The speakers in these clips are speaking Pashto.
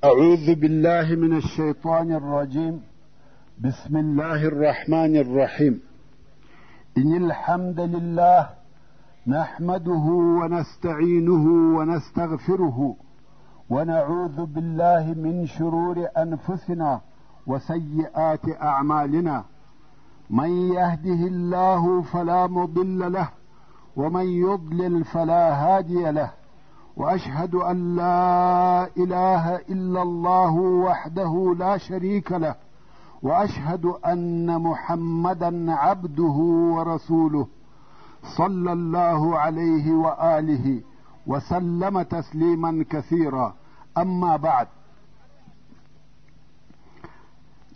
أعوذ بالله من الشيطان الرجيم. بسم الله الرحمن الرحيم. إن الحمد لله نحمده ونستعينه ونستغفره ونعوذ بالله من شرور أنفسنا وسيئات أعمالنا. من يهده الله فلا مضل له ومن يضلل فلا هادي له، وأشهد أن لا إله إلا الله وحده لا شريك له، وأشهد أن محمدا عبده ورسوله صلى الله عليه وآله وسلم تسليما كثيرا. أما بعد،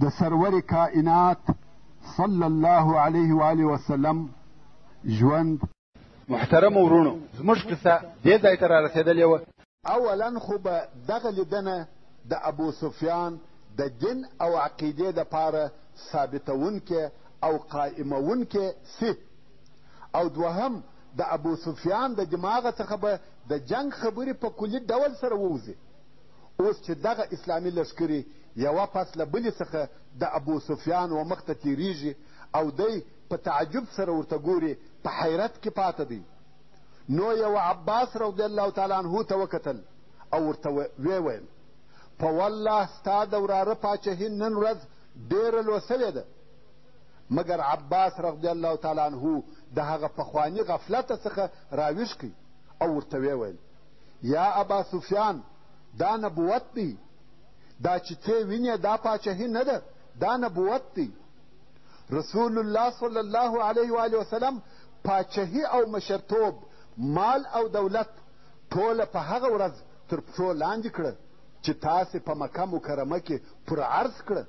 د سرور کائنات صلی الله علیه و آله وسلم ژوند. محترم ورونو، زموږ کیسه دې ځای ته رارسېدلې وه. اولا خو به دغه لیدنه د ابو سفیان د دین او عقیدې دپاره ثابتونکې او قائمونکې سي، او دوهم د ابو سفیان د دماغه څخه به د جنگ خبرې په کلي ډول سره ووځي. اوس چې دغه اسلامي لښکرې یوه پس له بلې څخه د ابو سفیان و مخ ته تېرېږي او دی په تعجب سره ورته ګوري، په حیرت کې پاته دی. نو یو عباس رضی الله تعالی عنه ته وکتل او ورته ویې ویل: په والله ستا د وراره پاچهي نن ورځ ډېره لوسلې ده. مګر عباس رضی الله تعالی عنه د هغه پخواني غفلته څخه راویښ کړي او ورته ویې ویل: یا ابا سفیان، دا نبوت دی. دا چې ته وینې دا پاچهي نه ده، دا نبوت دی. رسول الله صلی الله علیه و آله وسلم پاچهي او مشرتوب، مال او دولت ټوله په هغه ورځ تر پښو لاندې کړه چې تاسې په مکه مکرمه کې پر عرض کړه،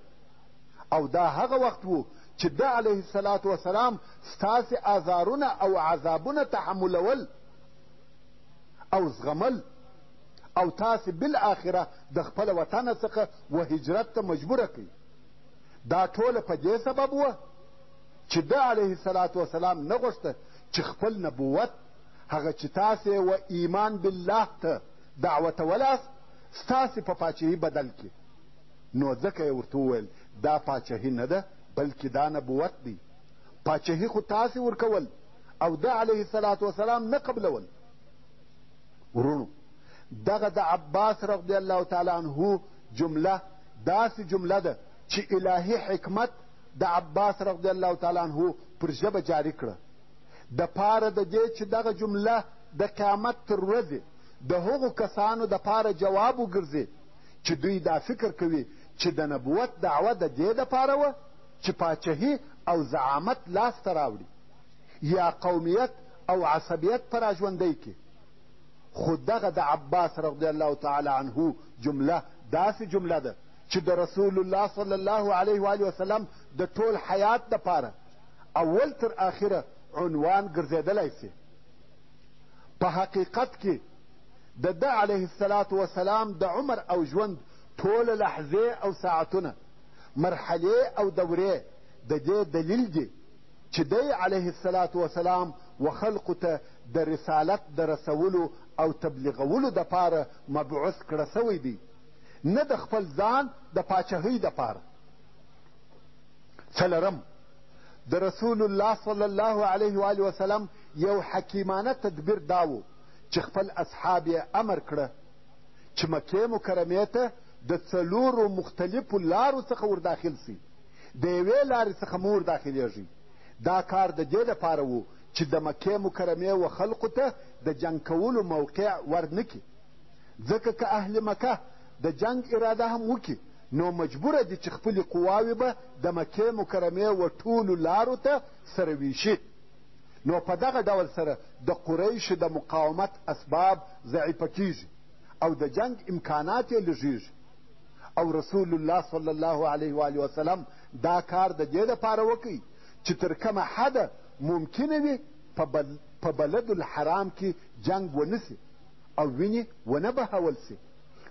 او دا هغه وخت و چې ده علیه الصلاة وسلام ستاسې آزارونه او عذابونه تحملول او زغمل، او تاسې بالآخره د خپل وطنه څخه و هجرت ته مجبوره کړئ. دا ټوله په دې سبب وه چې ده علیه الصلاة وسلام نه غوښته چې خپل نبوت، هغه چې تاسې و ایمان بالله ته دعوتولاست، ستاسې په پاچهي بدل کړي. نو ځکه یې ورته وویل: دا پاچهي نه ده، بلکې دا نبوت دی. پاچهي خو تاسې ورکول او ده علیه الصلاة وسلام نه قبلول. ورونو، دغه د عباس رضی الله تعالی عنه جمله داسې جمله ده چې الهي حکمت د عباس رضی الله تعالی عنه پر ژبه جاري کړه، د پاره د دې چې دغه جمله د قیامت تر ورځې د هغو کسانو د پاره جواب وګرځي چې دوی دا فکر کوي چې د نبوت دعوه د دې دپاره وه چې پاچهي او زعامت لاسته راوړي یا قومیت او عصبیت په راژوندی کړي. خو دغه د عباس رضی الله تعالی عنه جمله داسې جمله ده چې د رسول الله صلی الله علیه و آله وسلم د ټول حیات دپاره اول تر آخره عنوان ګرځېدلی سي. په حقیقت کې د ده علیه الصلاة وسلام د عمر او ژوند ټوله لحظې او ساعتونه، مرحلې او دورې د دې دلیل دي چې دی علیه الصلاة وسلام و خلقو ته د رسالت د رسولو او تبلیغولو دپاره مبعوث کړه سوی دی، نه د خپل ځان د پاچهۍ دپاره. څلرم، د رسول الله صلی الله علیه و آله وسلم یو حکیمانه تدبیر دا و چې خپل اصحاب یې امر کړه چې مکې مکرمې ته د څلورو مختلفو لارو څخه ورداخل سي، د یوې لارې څخه مو ورداخلیږي. دا کار د دې دپاره و چې د مکې مکرمې و خلقو ته د جنګ کولو موقع ورنه کړي، ځکه که اهل مکه د جنگ اراده هم وکړي نو مجبوره دي چې خپلې قواوې به د مکې مکرمې و ټولو لارو ته سره ویشي. نو په دغه ډول سره د قریشو د مقاومت اسباب ضعیفه کیږي او د جنگ امکانات یې لږیږي. او رسول الله صلی الله علیه و آله وسلم دا کار د دې دپاره وکړي چې تر کومه حده ممکنه وي په بلد الحرام کې جنگ ونه سي او وینې ونه بهول سي.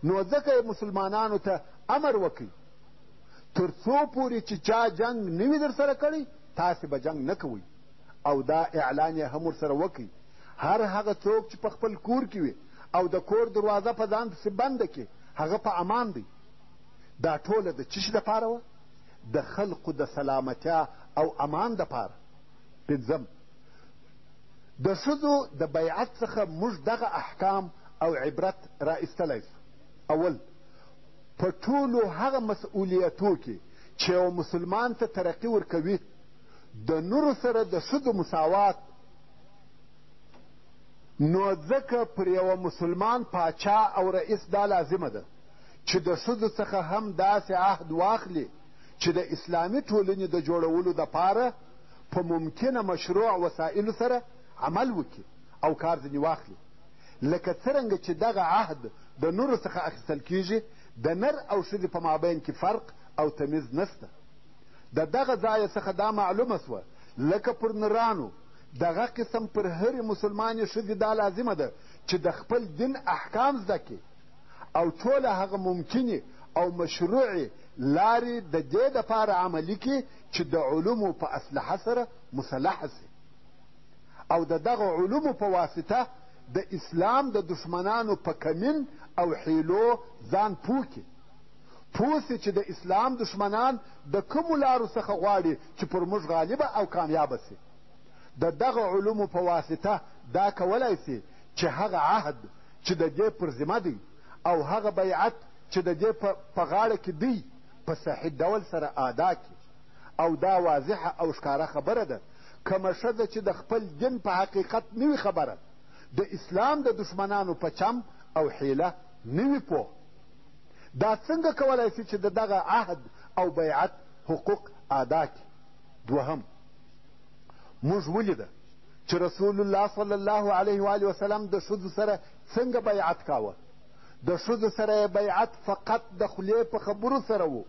نو ځکه یې مسلمانانو ته امر وکړي تر څو پورې چې چا جنگ نه وي در سره کړی تاسې به جنگ نه کوئ. او دا اعلان یې هم ورسره وکړي: هر هغه څوک چې په خپل کور کې وي او د کور دروازه په ځان پسې بنده کړي هغه په امان دی. دا ټوله د څه شي دپاره وه؟ د خلقو د سلامتیا او امان دپاره. پنځم، د ښځو د بیعت څخه موږ دغه احکام او عبرت را ایستلی سو. اول، په ټولو هغه مسؤلیتو کې چې یو مسلمان ته ترقي ورکوي د نورو سره د ښځو مساوات، نو ځکه پر یوه مسلمان پاچا او رئیس دا لازمه ده چې د ښځو څخه هم داسې عهد واخلي چې د اسلامي ټولنې د جوړولو دپاره په ممکنه مشروع وسایلو سره عمل وکړي او کار ځینې واخلي. لکه څرنګه چې دغه عهد د نورو څخه اخیستل کیږي، د نر او ښځې په مابین کې فرق او تمیز نسته. د دغه ځایه څخه دا معلومه سوه لکه پر نرانو دغه قسم پر هرې مسلمانې ښځې دا لازمه ده چې د خپل دین احکام زده کړي او ټوله هغه ممکنې او مشروعې لارې د دې دپاره عملي کړي چې د علومو په اسلحه سره مسلحه سي او د دغه علومو په واسطه د اسلام د دشمنانو په کمین او حیلو ځان پوه کړي. پوه سي چې د اسلام دشمنان د کومو لارو څخه غواړي چې پر موږ غالبه او کامیابه سي. د دغه علومو په واسطه دا کولی سي چې هغه عهد چې د دې پر ذمه دی او هغه بیعت چې د دې په غاړه کې دی په صحیح ډول سره ادا کړي. او دا واضحه او ښکاره خبره ده، کومه ښځه چې د خپل دین په حقیقت نه وي خبره، د اسلام د دشمنانو په چم او حیله نه وي پوه، دا څنګه کولی سي چې د دغه عهد او بیعت حقوق ادا کړي؟ دوهم، موږ ولیده چې رسول الله صلی الله علیه و آله وسلم د ښځو سره څنګه بیعت کاوه. د ښځو سره یې بیعت فقط د خولې په خبرو سره و،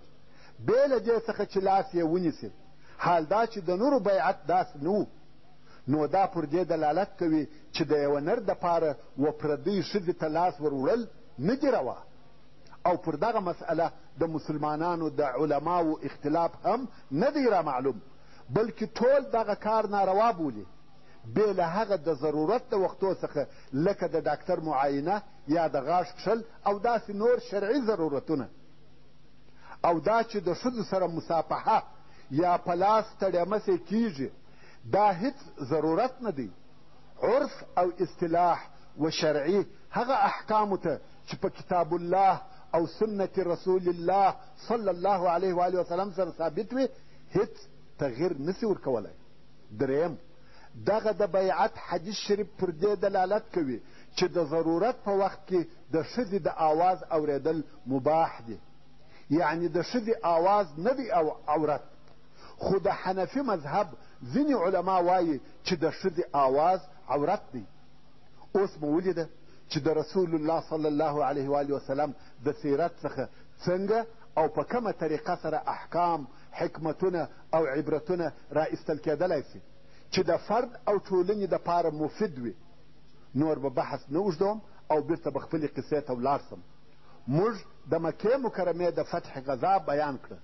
بې له دې څخه چې لاس یې ونیسي. حال دا چې د نورو بیعت داسې نه و. نو دا پر دې دلالت کوي چې د یوه نر دپاره و پردۍ ښځې ته لاس ور وړل نه دي روا. او پر دغه مسئله د مسلمانانو د علماو اختلاف هم نه دی را معلوم، بلکې ټول دغه کار ناروا بولي بې له هغه د ضرورت د وختو څخه، لکه د ډاکټر معاینه یا د غاښ کښل او داسې نور شرعي ضرورتونه. او دا چې د ښځو سره مصافحه یا په لاس تړیمسې کیږي، دا هیڅ ضرورت نه دی. عرف او اصطلاح و شرعي هغه احکامو ته چې په کتاب الله او سنت رسول الله صلی الله علیه و آله وسلم سره ثابت وي، هیڅ تغییر نسی ورکولی. دریم، دغه د بیعت حدیث شریف پر دې دلالت کوي چې د ضرورت په وخت کې د ښځې د آواز اوریدل مباح دی. یعنی د ښځې آواز نه دی عورت، خو د حنفي مذهب ځینې علما وایي چې د ښځې آواز عورت دی. اوس مو ولیده چې د رسول الله صلی الله علیه و آله وسلم د سیرت څخه څنګه او په کومه طریقه سره احکام، حکمتونه او عبرتونه را ایستل کېدلی سي چې د فرد او ټولنې دپاره مفید وي. نور به بحث نه اوږدوم او بیرته به خپلې قصې ته ولاړ سم. موږ د مکې مکرمې د فتح غذا بیان کړه.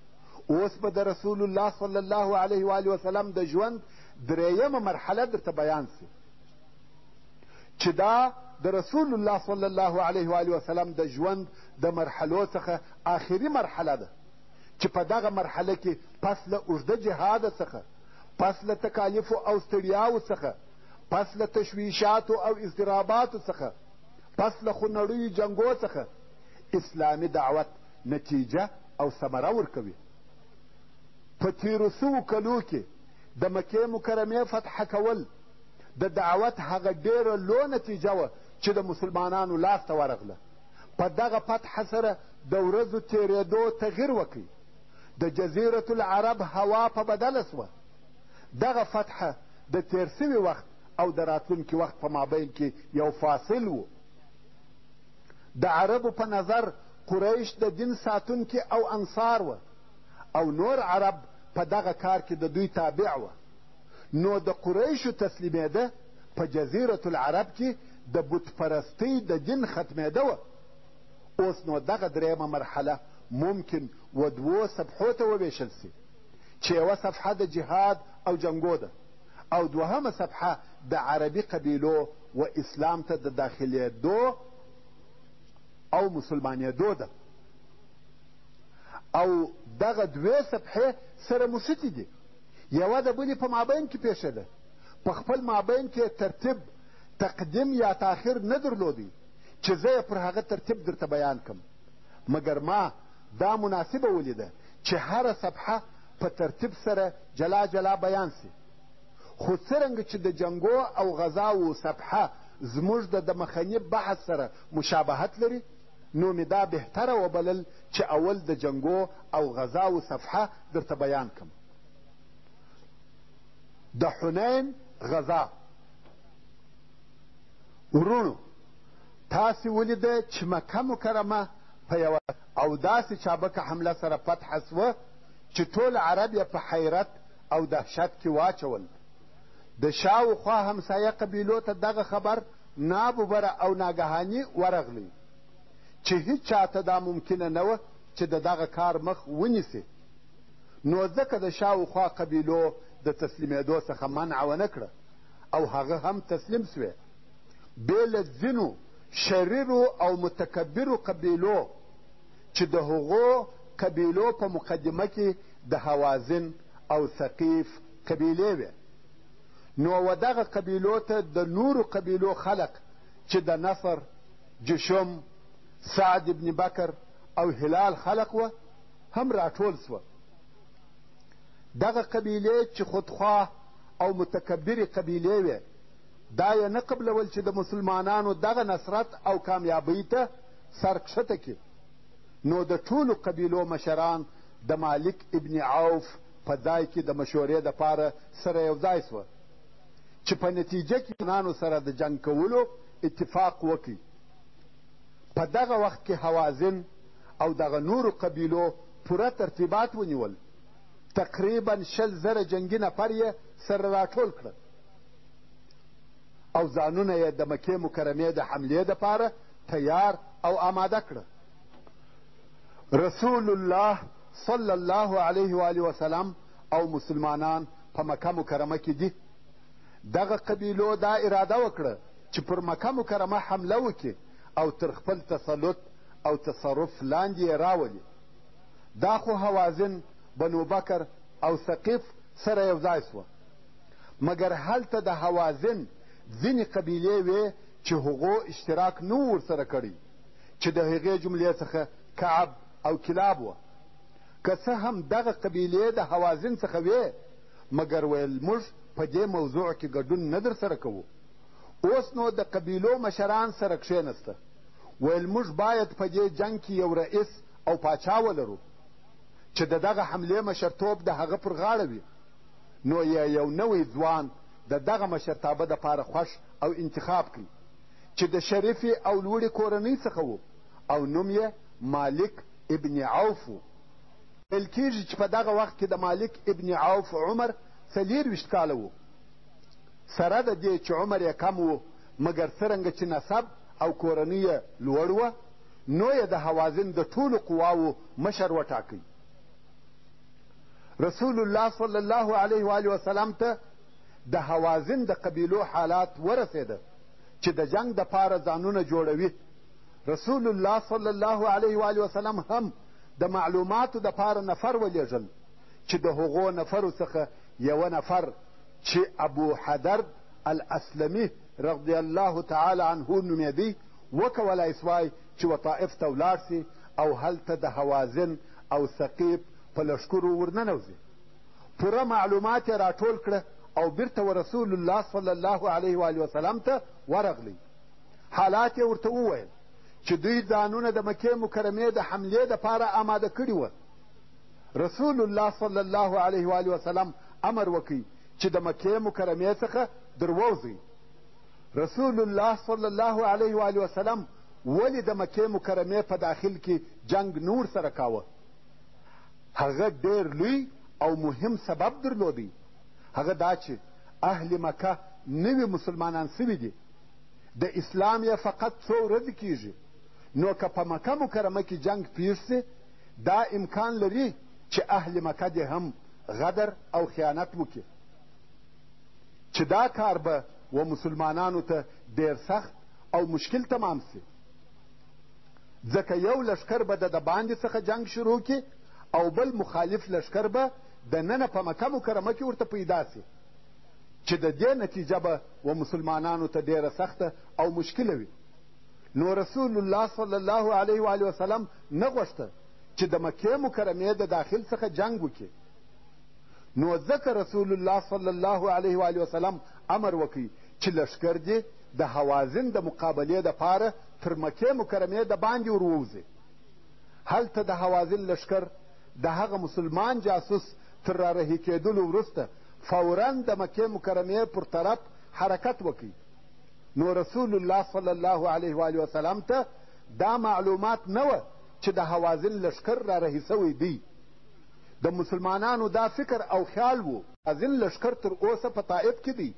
اوس به د رسول الله صلی الله علیه و آله وسلم د ژوند درېیمه مرحله درته بیان سي چې دا د رسول الله صلی الله علیه و آله وسلم د ژوند د مرحلو څخه آخري مرحله ده چې په دغه مرحله کې پس له اوږده جهاده څخه، پس له تکالیفو او ستړیاو څخه، پس له تشویشاتو او اضطراباتو څخه، پس له خونړیو جنګو څخه اسلامي دعوت نتیجه او ثمره ورکوي. په تېرو سوو کلو کې د مکې مکرمې فتح کول د دعوت هغه ډېره لو نتیجه وه چې د مسلمانانو لاس ته ورغله. په دغه فتح سره د ورځو تېرېدو تغییر وکړي. د جزیرة العرب هوا په بدله سوه. دغه فتحه د تېر سوي وخت او د راتلونکي وخت په مابین کې یو فاصل و. د عربو په نظر قریش د دین ساتونکي او انصار وه او نور عرب په دغه کار کې د دوی تابع وه. نو د قریشو تسلیمېده په جزیرة العرب کې د بتپرستۍ د دین ختمېده وه. اوس نو دغه درېیمه مرحله ممکن و دوو صفحو ته وویشل سي چې یوه صفحه د جهاد او جنګو ده او دوهمه صفحه د عربي قبیلو و اسلام ته د داخلېدو او مسلمانېدو ده، او دغه دوې صفحې سره مشتې دي، یوه د بلې په مابین کې پیښېده. په خپل مابین کې ترتیب تقدیم یا تاخیر نه درلودی چې زه یې پر هغه ترتیب درته بیان کم، مګر ما دا مناسبه ولیده چې هره صفحه په ترتیب سره جلا جلا بیان سي. خو څرنګه چې د جنګو او غذاو صفحه زموږ د مخنی بحث سره مشابهت لري، نو مې دا بهتره وبلل چې اول د جنګو او غذاو صفحه درته بیان کم. د حنین غذا. ورونو، تاسې ولیده چې مکه مکرمه په یوه او داسې چابکه حمله سره فتح سوه چې ټول عرب یې په حیرت او دهشت کې واچول. د شاوخوا همسایه قبیلو ته دغه خبر ناببره او ناګهاني ورغلی چې هیڅ چاته دا ممکنه نه وه چې د دغه کار مخ ونیسي. نو ځکه د شاوخوا قبیلو د تسلیمېدو څخه منع ونه کړه او هغه هم تسلیم سوې، بې له ځینو شریرو او متکبرو قبیلو چې د هغو قبیلو په مقدمه کې د هوازن او ثقیف قبیلې وې. نو و دغه قبیلو ته د نورو قبیلو خلق چې د نصر، جشم، سعد ابن بکر او هلال خلق وه هم راټول سوه. دغه قبیلې چې خودخواه او متکبرې قبیلې وې، دا یې نه قبلول چې د مسلمانانو دغه نصرت او کامیابۍ ته سر کښته کړي. نو د ټولو قبیلو مشران د مالک ابن عوف په ځای کې د مشورې دپاره سره یو ځای سوه چې په نتیجه کې مسلمانانو سره د جنګ کولو اتفاق وکړي. په دغه وخت کې هوازن او دغه نورو قبیلو پوره ترتیبات ونیول. تقریبا 100,000 جنګي نفر یې سره راټول کړه او ځانونه یې د مکې مکرمې د حملې دپاره تیار او آماده کړه. رسول الله صلی الله علیه و آله وسلم او مسلمانان په مکه مکرمه کې دي. دغه قبیلو دا اراده وکړه چې پر مکه مکرمه حمله وکړي او تر خپل تسلط او تصرف لاندې یې راولي. دا خو هوازن، بنو بکر او ثقیف سره یو ځای سوه، مګر هلته د هوازن ځینې قبیلې وې چې هغو اشتراک نه و ورسره کړی، چې د هغې جملې څخه کعب او کلاب وه. که څه هم دغه قبیلې د هوازن څخه وې، مګر ویل موږ په دې موضوع کې ګډون نه در سره کوو. اوس نو د قبیلو مشران سره کښېنسته، ویل موږ باید په دې جنګ کې یو رئیس او پاچا ولرو چې د دغه حملې مشرتوب د هغه پر غاړه وي. نو یو نوی ځوان د دغه مشرتابه دپاره خوښ او انتخاب کړي چې د شریفې او لوړې کورنۍ څخه و او نوم یې مالک ابن عوف و. ویل کېږي چې په دغه وخت کې د مالک ابن عوف عمر 24 کاله و. سره د دې چې عمر یې کم و، مګر څرنګه چې نسب او کورنۍ یې لوړ وه، نو یې د هوازن د ټولو قواو مشر وټاکئ. رسول الله صلی الله علیه و آله وسلم ته د هوازن د قبیلو حالات ورسېده چې د جنګ دپاره ځانونه جوړوي. رسول الله صلی الله علیه و آله وسلم هم د معلوماتو دپاره نفر ولیږل چې د هغو نفرو څخه یوه نفر چې ابو حدرد الاسلمي رضی الله تعالی عنه نومېدی وکولای سوای چې وطائف ته ولاړ سي او هلته د هوازن او ثقیف په لښکرو ورننوځي. پوره معلومات یې راټول کړه او بیرته ورسول الله صلی الله علیه و آله وسلم ته ورغلی. حالات یې ورته وویل چې دوی ځانونه د مکې مکرمې د حملې دپاره آماده کړي وه. رسول الله صلی الله علیه و آله وسلم امر وکړي چې د مکې مکرمې څخه درووځئ. رسول الله صلی الله علیه و آله وسلم ولې د مکې مکرمې په داخل کې جنګ نور سره کاوه؟ هغه ډېر لوی او مهم سبب درلودی. هغه دا چې اهل مکه نوي مسلمانان سوي دي، د اسلام یې فقط څو ورځې کیږي. نو که په مکه مکرمه کې جنګ پیښ سي، دا امکان لري چې اهل مکه دې هم غدر او خیانت وکړي، چې دا کار به و مسلمانانو ته ډېر سخت او مشکل تمام سي. ځکه یو لښکر به د باندې څخه جنگ شروع کړي او بل مخالف لښکر به د ننه په مکه مکرمه کې ورته پیدا سي، چې د دې نتیجه به و مسلمانانو ته ډېره سخته او مشکله وي. نو رسول الله صلی الله علیه و وسلم نه غوښته چې د مکې مکرمې د داخل څخه جنگ وکړي. نو ځکه رسول الله صلی الله علیه و وسلم امر وکړي چې لښکر دې د حوازن د مقابلې دپاره تر مکې مکرمې د باندې ور ووځي. هلته د حوازن لښکر د هغه مسلمان جاسوس تر رارهي کېدلو وروسته فورا د مکې مکرمې پر طرف حرکت وکړي. نو رسول الله صلی الله علیه و وسلم ته دا معلومات نه وه چې د حوازن لښکر رارهي سوی دی. د مسلمانانو دا فکر او خیال و حوازن لښکر تر اوسه په طائف کې دی.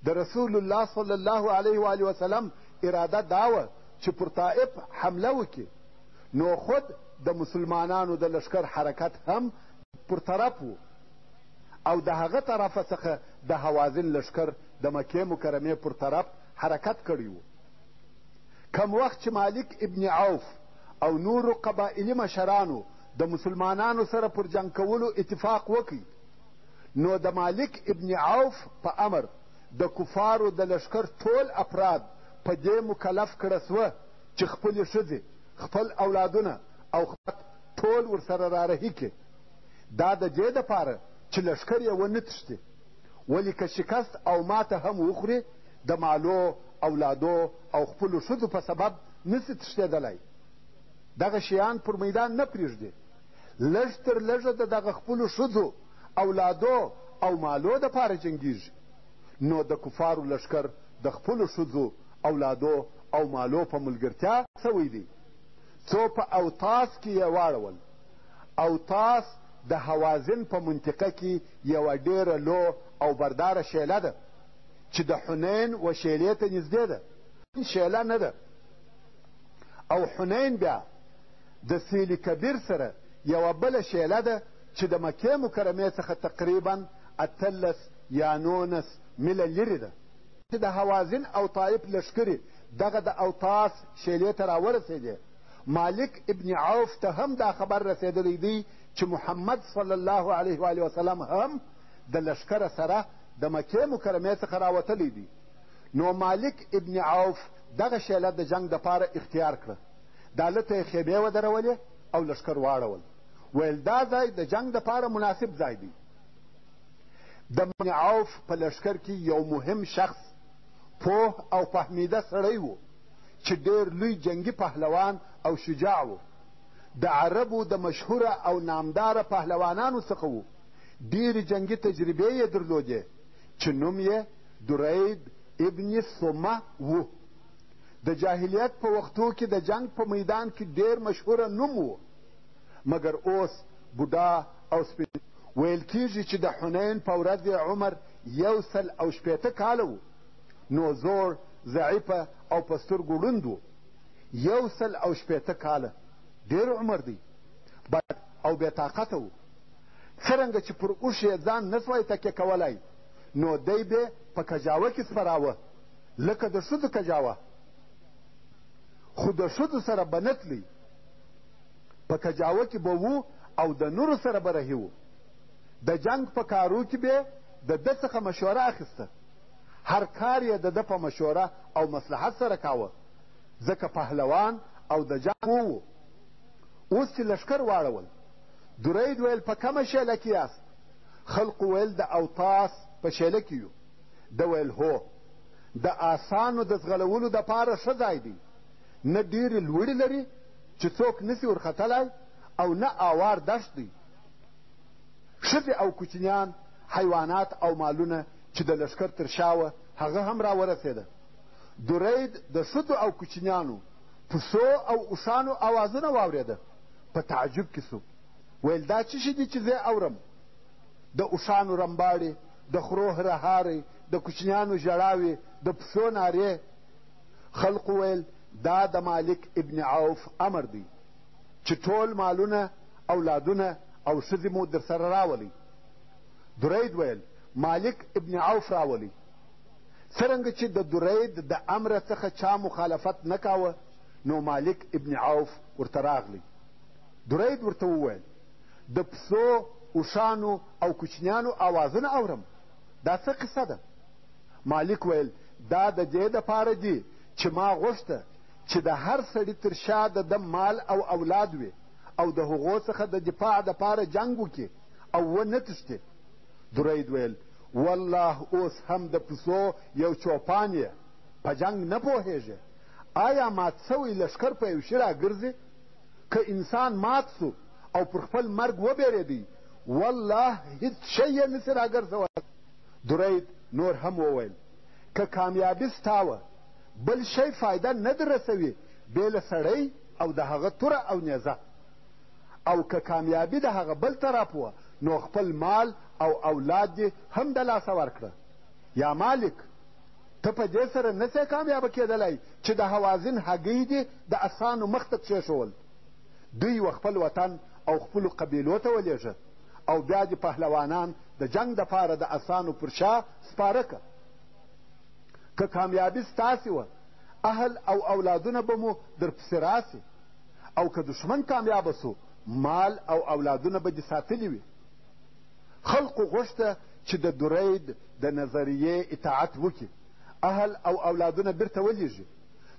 د رسول الله صلی الله علیه و وسلم اراده دا وه چې پر طائف حمله وکړي. نو خود د مسلمانانو د لښکر حرکت هم پر طرف و او د هغه طرفه څخه د حوازن لښکر د مکې مکرمې پر طرف حرکت کړی و. کم وخت چې مالک ابن عوف او نورو قبایلي مشرانو د مسلمانانو سره پر جنګ کولو اتفاق وکړي، نو د مالک ابن عوف په امر د کفارو د لښکر ټول افراد په دې مکلف کړه سوه چې خپلې ښځې، خپل اولادونه او ټول ورسره رارهي کړي. دا د دې دپاره چې لښکر یې ونه تښتي، ولې که شکست او ماته هم وخوري د مالو، اولادو او خپلو ښځو په سبب نسي تښتېدلی. دغه شیان پر میدان نه پرېږدي. لږ تر لږه د دغه خپلو ښځو، اولادو او مالو دپاره جنګېږي. نو د کفارو لښکر د خپلو ښځو، اولادو او مالو په ملګرتیا سوی دی. څو په اوتاس کې یې واړول. اوتاس د حوازن په منطقه کې یوه ډېره لو او برداره شیله ده چې د حنین و شیلې ته نږدې ده، شیله نه ده. او حنین بیا د سیل کبیر سره یوه بله شیله ده چې د مکې مکرمې څخه تقریبا 18 یا 19 میله لرې ده. چې د حوازن او طائف لښکرې دغه د اوتاس شیلې ته راورسېدې. مالک ابن عوف ته هم دا خبر رسېدلی دی چې محمد صلی الله علیه و وسلم هم د لښکره سره د مکې مکرمې څخه راوتلی دی. نو مالک ابن عوف دغه شیله د جنګ دپاره اختیار کړه. دا هلته یې خیمې ودرولې او لښکر واړول. ویل دا ځای د جنګ دپاره مناسب ځای دی. د ابن عوف په لښکر کې یو مهم شخص، پوه او فهمیده سړی و چې ډېر لوی جنګي پهلوان او شجاع و. د عربو د مشهوره او نامداره پهلوانانو څخه و. ډېرې جنګي تجربې یې درلودې چې نوم یې درید ابن ثمه و. د جاهلیت په وختو کې د جنګ په میدان کې ډېر مشهوره نوم و، مګر اوس بوډا او سپین. ویل کېږي چې د حنین په ورځ یې عمر 160 کاله و. نو زوړ، ضعیفه او په سترګو ړوند و. 160 کاله ډېر عمر دی. بد او بې طاقته و. څرنګه چې پر اوښ یې ځان نه سوی تکیه کولی، نو دی به په کجاوه کې سپراوه لکه د ښځو کجاوه، خو د ښځو سره به نه تلی. په کجاوه کې به و او د نورو سره به رهي و. د جنګ په کارو کې به د ده څخه مشوره اخیسته. هر کار یې د ده په مشوره او مصلحت سره کاوه، ځکه پهلوان او د جنګ و. اوس چې لښکر واړول، درید ویل په کمه شیله کې یاست؟ خلقو ویل د اوتاس په شیله کې یو. ده ویل هو، د آسانو د ځغلولو دپاره ښه ځای دی. نه ډېرې لوړې لري چې څوک نسي ورختلی او نه اوار دشت دی. ښځې او کوچنیان، حیوانات او مالونه چې د لښکر تر شا وه هغه هم راورسېده. درید د ښځو او کوچنیانو، پسو او اوښانو اوازونه واورېده. په تعجب کې سو. ویل دا څه شي دي چې زه اورم؟ د اوښانو رمباړې، د خرو هرهارې، د کوچنیانو ژړاوې، د پسو نارې. خلقو ویل دا د مالک ابن عوف امر دی چې ټول مالونه، اولادونه او ښځې مو در سره راولئ. درید ویل مالک ابن عوف راولئ. څرنګه چې د درید د امره څخه چا مخالفت نه کاوه، نو مالک ابن عوف ورته راغلی. درید ورته وویل د پسو، اوښانو او کوچنیانو اوازونه اورم، دا څه قصه ده؟ مالک ویل دا د دې دپاره دي چې ما غوښته چې د هر سړي تر شا د ده مال او اولاد وي او د هغو څخه د دفاع دپاره جنګ وکړي او ونه تښتي. درید ویل والله اوس هم د پسو یو چوپان یې، په جنګ نه پوهېږي. آیا مات سوی لښکر په یو شي راګرځي؟ که انسان مات سو او پر خپل مرګ وبېرېدی، والله هیڅ شی یې نسي راګرځولی. درید نور هم وویل که کامیابي ستا وه، بل شی فایده نه در رسوي بې له سړی او د هغه توره او نیزه، او که کامیابي د هغه بل طرف وه نو خپل مال او اولاد دې هم د لاسه ورکړه. یا مالک ته په دې سره نسې کامیابه کېدلی چې د حوازن هګۍ دې د اسانو مخ ته کښېښول. دوی و خپل وطن او خپلو قبیلو ته ولېږه او بیا دې پهلوانان د جنګ دپاره د اسانو پر شا سپاره که. که کامیابي ستاسې وه، اهل او اولادونه به مو در پسې راسي، او که دښمن کامیابه سو، مال او اولادونه به دې ساتلي وي. خلقو غوښته چې د درید د نظریې اطاعت وکړي، اهل او اولادونه بیرته ولیږي.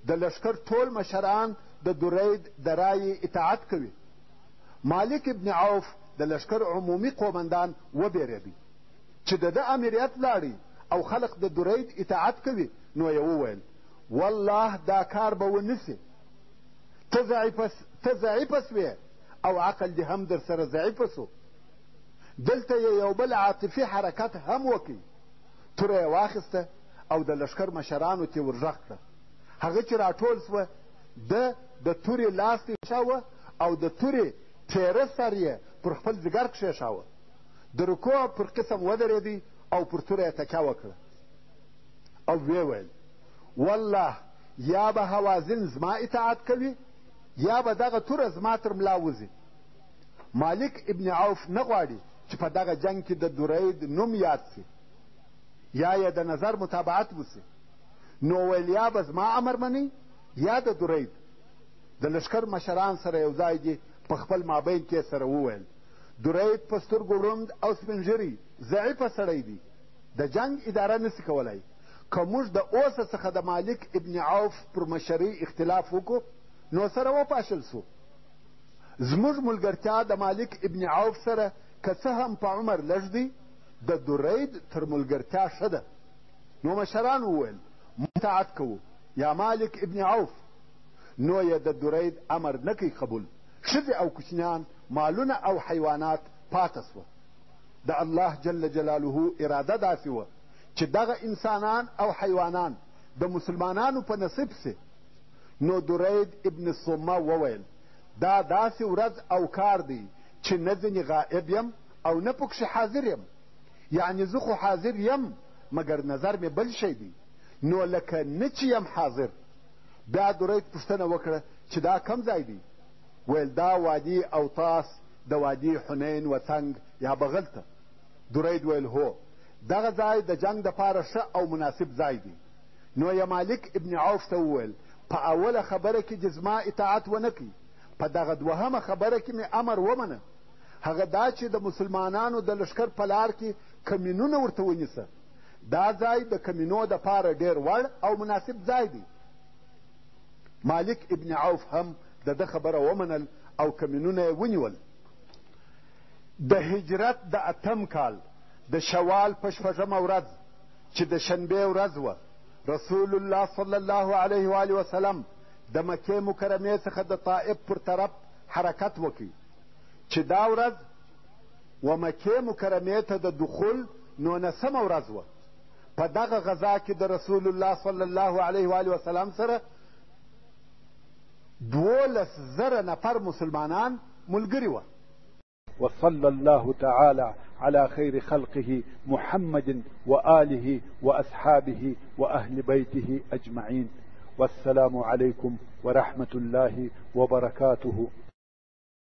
د لښکر ټول مشران د درید د رایې اطاعت کوي. مالک ابن عوف د لښکر عمومي قومندان وبېرېدی چې د ده امریت لاړی او خلق د درید اطاعت کوي. نو یې وویل والله دا کار به ونسي، ته ضعیفه سوې او عقل دې هم در سره ضعیفه سو. دلته یې یو بل عاطفي حرکت هم وکړي. توره یې واخیسته او د لښکر مشرانو ته یې ورغږ کړه. هغه چې راټول سوه، ده د تورې لاس ته شاوه او د تورې تیره سر یې پر خپل ځګر کښېښاوه. د رکوع پر قسم ودرېدی او پر توره یې تکیه وکړه او ویې ویل والله یا به حوازن زما اطاعت کوي یا به دغه توره زما تر ملا وځي. مالک ابن عوف نه غواړي چې په دغه جنګ کې د درید نوم یاد سي یا یې د نظر متابعت وسي. نو ویل یا به زما امر منئ یا د درید. د لښکر مشران سره یو ځای دي په خپل مابین کې سره وویل درید په سترګو ړوند او سپین ږیري ضعیفه سړی دی، د جنګ اداره نسي کولی. که موږ د اوسه څخه د مالک ابن عوف پر مشرۍ اختلاف وکړو نو سره وپاشل سو. زموږ ملګرتیا د مالک ابن عوف سره که څه هم په عمر لږ دی، د درید تر ملګرتیا ښه ده. نو مشران وویل اطاعت کوو یا مالک ابن عوف. نو یې د درید امر نه کوي قبول. ښځې او کوچنیان، مالونه او حیوانات پاته سوه. د الله جل جلاله اراده داسې وه چې دغه انسانان او حیوانان د مسلمانانو په نصیب سي. نو درید ابن صمه وویل دا داسې ورځ او کار دی چې نه ځینې غائب یم او نه پکښې حاضر یم. یعنې زه خو حاضر یم مګر نظر مې بل شی دی، نو لکه نه چې یم حاضر. بیا درید پوښتنه وکړه چې دا کم ځای دی؟ ویل دا وادي اوطاس د وادي حنین و څنګ یا بغل ته. درید ویل هو، دغه ځای د جنګ دپاره ښه او مناسب ځای دی. نو یې مالک ابن عوف ته وویل په اوله خبره کې دې زما اطاعت ونه کړي، په دغه دوهمه خبره کې مې امر ومنه، هغه دا چې د مسلمانانو د لښکر په لار کې کمینونه ورته ونیسه. دا ځای د کمینو دپاره ډېر وړ او مناسب ځای دی. مالک ابن عوف هم د ده خبره ومنل او کمینونه یې ونیول. د هجرت د 8م کال د شوال په 6مه ورځ چې د شنبې ورځ وه، رسول الله صلی الله علیه و آله وسلم د مکې مکرمې څخه د طائف پر طرف حرکت وکړي چې دا ورځ و مکې مکرمې ته د دخول 19مه ورځ وه. په دغه غذا کې د رسول الله صلی الله علیه و آله وسلم سره 12,000 نفر مسلمانان ملګري وه. وصلى الله تعالى على خير خلقه محمد وآله وأصحابه وأهل بيته أجمعين. والسلام عليكم ورحمة الله وبركاته.